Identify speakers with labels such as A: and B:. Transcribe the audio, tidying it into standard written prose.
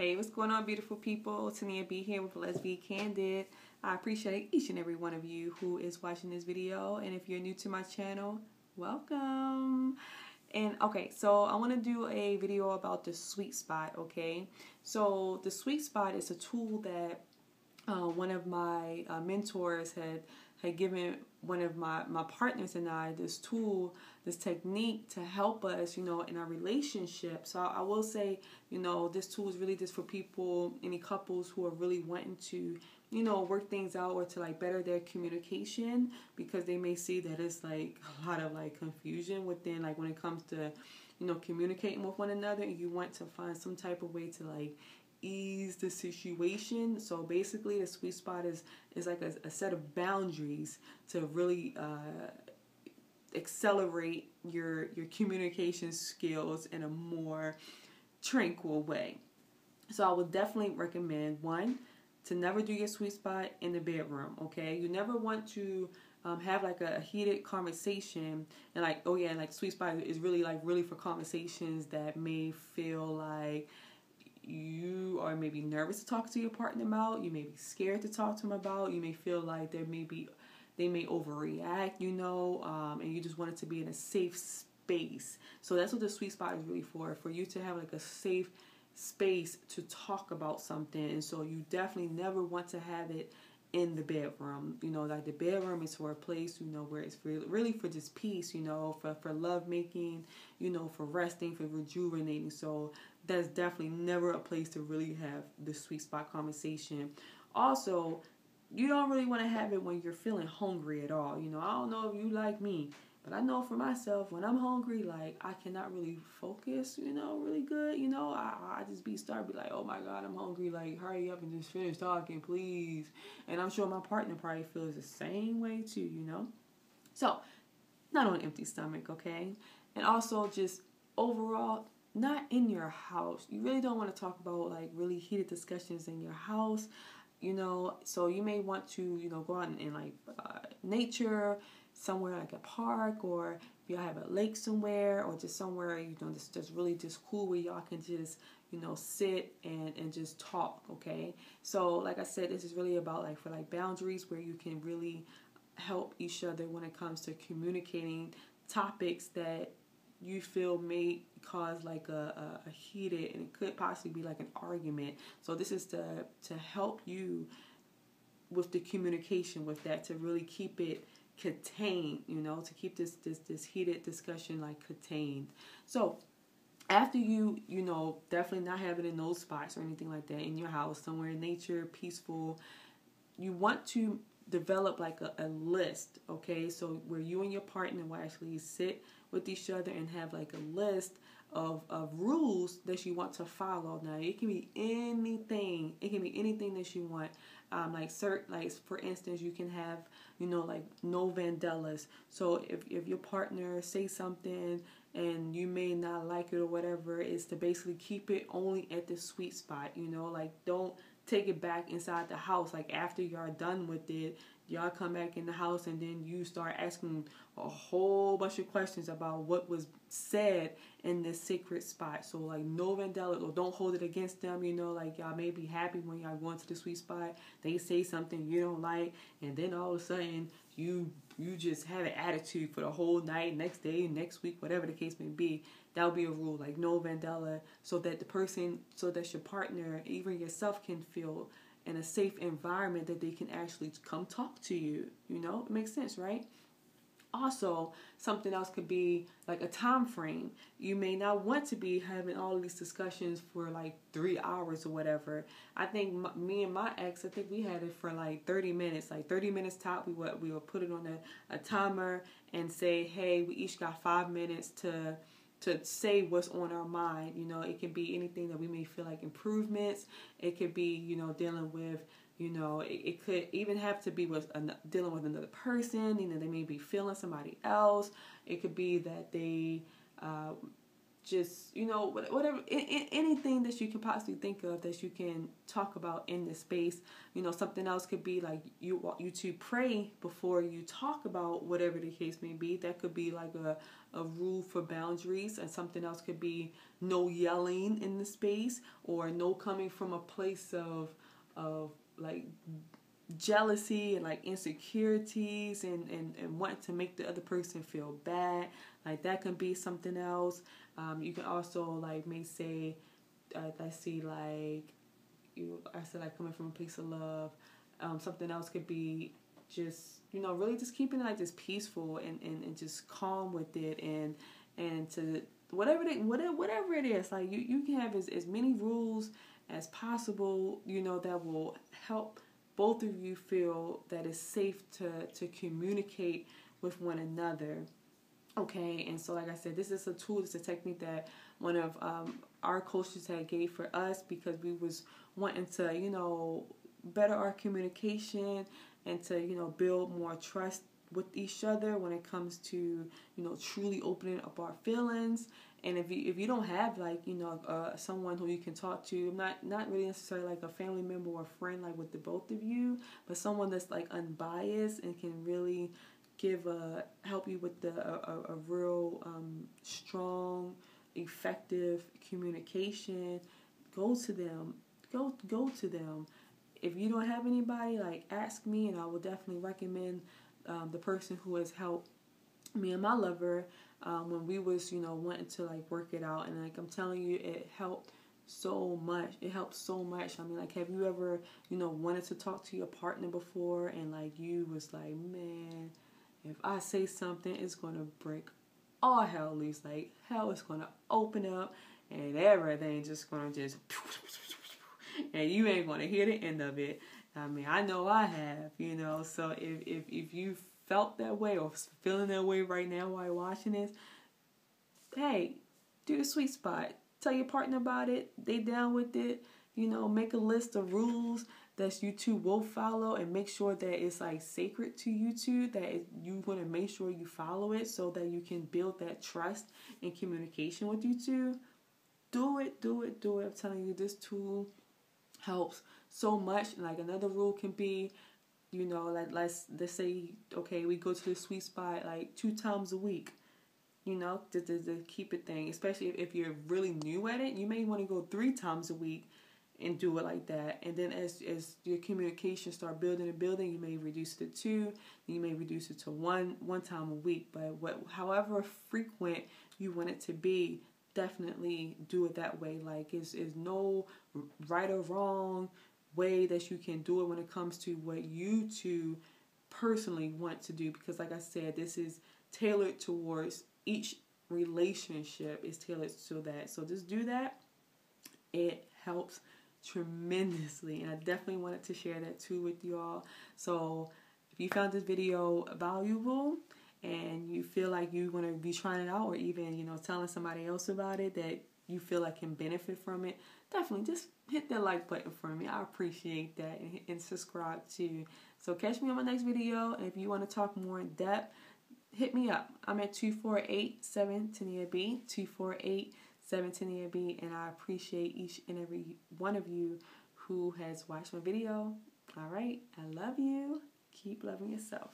A: Hey, what's going on, beautiful people? Tania B here with Let's Be Candid. I appreciate each and every one of you who is watching this video. And if you're new to my channel, welcome. And okay, so I want to do a video about the sweet spot, okay? So the sweet spot is a tool that one of my mentors had given one of my partners and I this tool, this technique to help us, in our relationship. So I will say, this tool is really just for people, any couples who are really wanting to, work things out or to like better their communication, because they may see that it's like a lot of like confusion within, like when it comes to, communicating with one another, and you want to find some type of way to like ease the situation. So basically the sweet spot is like a set of boundaries to really accelerate your communication skills in a more tranquil way. So I would definitely recommend, one, to never do your sweet spot in the bedroom, okay? You never want to have like a heated conversation and like, oh yeah, like sweet spot is really for conversations that may feel like you are maybe nervous to talk to your partner about, you may be scared to talk to them about, you may feel like they may overreact, and you just want it to be in a safe space. So that's what the sweet spot is really for you to have like a safe space to talk about something. And so you definitely never want to have it in the bedroom. Like the bedroom is for a place, where it's really for just peace, for love making, for resting, for rejuvenating. So that's definitely never a place to really have the sweet spot conversation. Also, you don't really want to have it when you're feeling hungry at all. I don't know if you like me, but I know for myself, when I'm hungry, like I cannot really focus, really good. I just start be like, oh my God, I'm hungry. Like, hurry up and just finish talking, please. And I'm sure my partner probably feels the same way too, So, not on an empty stomach, okay? And also just overall, not in your house. You really don't want to talk about like really heated discussions in your house. So you may want to, go out in like nature, somewhere like a park, or if y'all have a lake somewhere, or just somewhere, just really just cool where y'all can just, sit and just talk, okay? So like I said, this is really about like for like boundaries where you can really help each other when it comes to communicating topics that you feel may cause like a heated, and it could possibly be like an argument. So this is to help you with the communication with that, to really keep it contained, to keep this heated discussion like contained. So after you definitely not have it in those spots or anything like that in your house, somewhere in nature, peaceful, you want to develop like a list, okay? So where you and your partner will actually sit with each other and have like a list of rules that you want to follow. Now it can be anything. It can be anything that you want. Like for instance, you can have, like no vandellas. So if your partner says something and you may not like it or whatever, is to basically keep it only at the sweet spot, like don't take it back inside the house. Like after y'all done with it, y'all come back in the house and then you start asking a whole bunch of questions about what was said in this secret spot. So like no vandellas, or don't hold it against them, like y'all may be happy when y'all go into the sweet spot, they say something you don't like, and then all of a sudden you just have an attitude for the whole night, next day, next week, whatever the case may be. That would be a rule, like no vandella, so that your partner, even yourself, can feel in a safe environment that they can actually come talk to you. It makes sense, right? Also, something else could be like a time frame. You may not want to be having all of these discussions for like 3 hours or whatever. I think me and my ex, I think we had it for like 30 minutes. Like 30 minutes top, we would put it on a timer and say, hey, we each got 5 minutes to say what's on our mind. It can be anything that we may feel like improvements. It could be, dealing with, it could even have to be with dealing with another person. They may be feeling somebody else. It could be that they just, you know, whatever, anything that you can possibly think of that you can talk about in this space. You know, something else could be like you to pray before you talk about whatever the case may be. That could be like a rule for boundaries, and something else could be no yelling in the space, or no coming from a place of like jealousy and like insecurities and wanting to make the other person feel bad. Like that can be something else. You can also like may say, I see like I said like coming from a place of love. Something else could be just, you know, really just keeping it like just peaceful and just calm with it, and to whatever it is, like you can have as many rules as possible, you know, that will help both of you feel that it's safe to communicate with one another. Okay, and so like I said, this is a tool, it's a technique that one of our coaches had gave for us, because we was wanting to, you know, better our communication and to, you know, build more trust with each other when it comes to, you know, truly opening up our feelings. And if you don't have like, you know, someone who you can talk to, not really necessarily like a family member or a friend like with the both of you, but someone that's like unbiased and can really help you with a real strong, effective communication, go to them. Go to them. If you don't have anybody, like ask me, and I will definitely recommend the person who has helped me and my lover when we was, you know, wanting to like work it out. And like I'm telling you, it helped so much. It helped so much. I mean, like, have you ever, you know, wanted to talk to your partner before, and like you was like, man, if I say something, it's gonna break all hell loose. Like hell is gonna open up, and everything just gonna just, and you ain't gonna hear the end of it. I mean, I know I have, you know. So if you felt that way or feeling that way right now while you're watching this, hey, do the sweet spot. Tell your partner about it. They down with it. You know, make a list of rules that you two will follow, and make sure that it's like sacred to you two, that you want to make sure you follow it so that you can build that trust and communication with you two. Do it. I'm telling you, this tool helps so much. Like another rule can be, you know, like let's say, okay, we go to the sweet spot like 2 times a week. You know, to keep it thing. Especially if you're really new at it, you may want to go 3 times a week and do it like that. And then as your communication start building, you may reduce it to 2, you may reduce it to one time a week. But however frequent you want it to be, definitely do it that way. Like is no right or wrong way that you can do it when it comes to what you two personally want to do, because like I said, this is tailored towards each relationship, is tailored to that. So just do that. It helps tremendously, and I definitely wanted to share that too with you all. So if you found this video valuable and you feel like you want to be trying it out, or even, you know, telling somebody else about it that you feel like can benefit from it, definitely just hit that like button for me. I appreciate that, and subscribe too. So catch me on my next video, and if you want to talk more in depth, hit me up. I'm at 248-7-TANIA-B, 248-7-TANIA-B, and I appreciate each and every one of you who has watched my video. All right, I love you. Keep loving yourself.